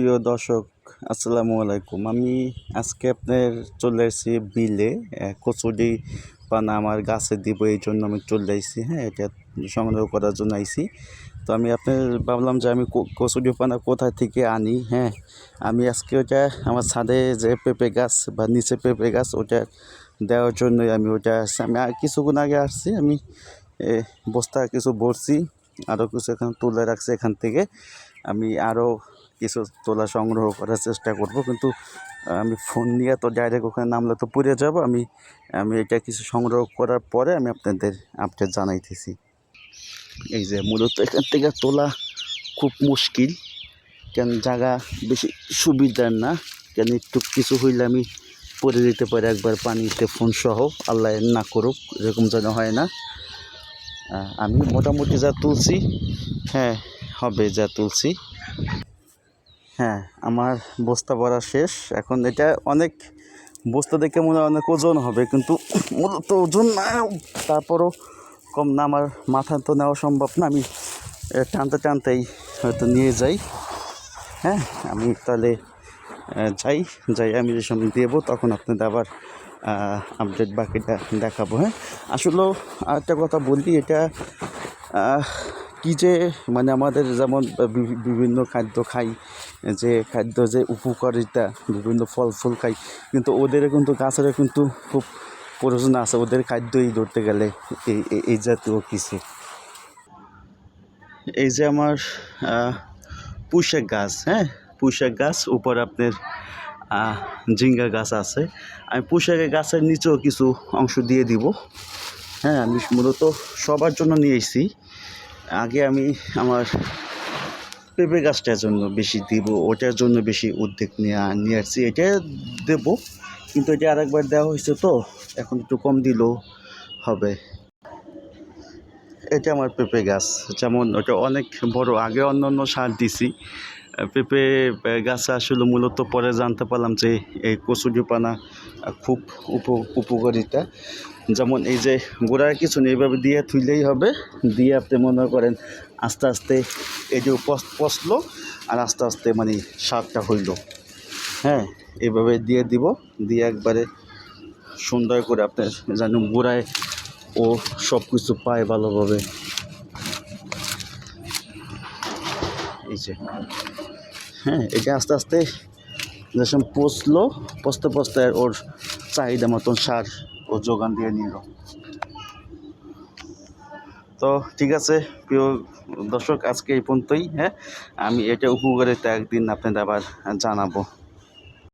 প্রিয় দর্শক, আসসালামু আলাইকুম। আমি আজকে আপনার চলে এসেছি বিলে কচুরি পানা আমার গাছে দিব, এই জন্য আমি চলে এসেছি। হ্যাঁ, এটা সংগ্রহ করার জন্য আইছি। তো আমি আপনার ভাবলাম যে আমি কচুরি পানা কোথা থেকে আনি। হ্যাঁ, আমি আজকে ওটা আমার ছাদে যে পেঁপে গাছ বা নিচে পেঁপে গাছ ওটা দেওয়ার জন্যই আমি ওটা আসছি। আমি কিছুক্ষণ আগে আসছি, আমি বস্তা কিছু ভরছি, আরও কিছু এখানে তুলে রাখছি। এখান থেকে আমি আরও কিছু তোলা সংগ্রহ করার চেষ্টা করব, কিন্তু আমি ফোন নিয়ে তো ডাইরেক্ট ওখানে নামলে তো পুড়ে যাব। আমি এটা কিছু সংগ্রহ করার পরে আমি আপনাদের আপডেট জানাইতেছি। এই যে মূলত এখান থেকে তোলা খুব মুশকিল, কেন জায়গা বেশি সুবিধার না, কেন একটু কিছু হইলে আমি পড়ে দিতে পারি একবার পানিতে ফোন সহ, আল্লাহ না করুক এরকম যেন হয় না। আমি মোটামুটি যা তুলছি, হ্যাঁ হবে যা তুলছি। হ্যাঁ, আমার বস্তা ভরা শেষ। এখন এটা অনেক বস্তা দেখে মনে হয় অনেক ওজন হবে, কিন্তু মূলত ওজন না, তারপরও কম না। আমার মাথা তো নেওয়া সম্ভব না, আমি টানতে টানতেই হয়তো নিয়ে যাই। হ্যাঁ, আমি তাহলে যাই আমি যে সময় দেবো তখন আপনাদের আবার আপডেট বাকিটা দেখাবো। হ্যাঁ, আসলেও আরেকটা কথা বলি, এটা কী যে মানে আমাদের যেমন বিভিন্ন খাদ্য খাই, যে খাদ্য যে উপকারিতা, বিভিন্ন ফল ফুল খাই, কিন্তু ওদের কিন্তু গাছেরও কিন্তু খুব প্রয়োজন আছে, ওদের খাদ্যই ধরতে গেলে এই জাতীয় কিছু। এই যে আমার পুঁইশাক গাছ, হ্যাঁ পুঁইশাক গাছ, উপরে আপনার ঝিঙ্গা গাছ আছে। আমি পুঁইশাকের গাছের নিচেও কিছু অংশ দিয়ে দিব। হ্যাঁ, আমি মূলত সবার জন্য নিয়ে এসেছি। আগে আমি আমার পেঁপে গাছটার জন্য বেশি দিব, ওটার জন্য বেশি উদ্যোগ নিয়ে আসছি। এটা দেব, কিন্তু এটা আরেকবার দেওয়া হয়েছে, তো এখন একটু কম দিলেও হবে। এটা আমার পেঁপে গাছ, যেমন ওটা অনেক বড়, আগে অন্য সার দিছি। পেঁপে গাছে আসলে মূলত পরে জানতে পারলাম যে এই কচুরি পানা খুব উপকারিতা। যেমন এই যে গোড়ার কিছু নেই, এইভাবে দিয়ে থুইলেই হবে, দিয়ে আপনি মনে করেন আস্তে আস্তে এই যে পচলো, আর আস্তে আস্তে মানে সারটা হইল। হ্যাঁ, এইভাবে দিয়ে দিব, দিয়ে একবারে সুন্দর করে আপনার যেন গোড়ায় ও সব কিছু পায় ভালোভাবে। এই যে হ্যাঁ, এটা আস্তে আস্তে যখন পচতে ওর চাহিদা মতন সার ও যোগান দিয়ে নিল। তো ঠিক আছে প্রিয় দর্শক, আজকে এই পর্যন্তই। হ্যাঁ, আমি এটা উপকারিতা একদিন আপনাদের আবার জানাবো।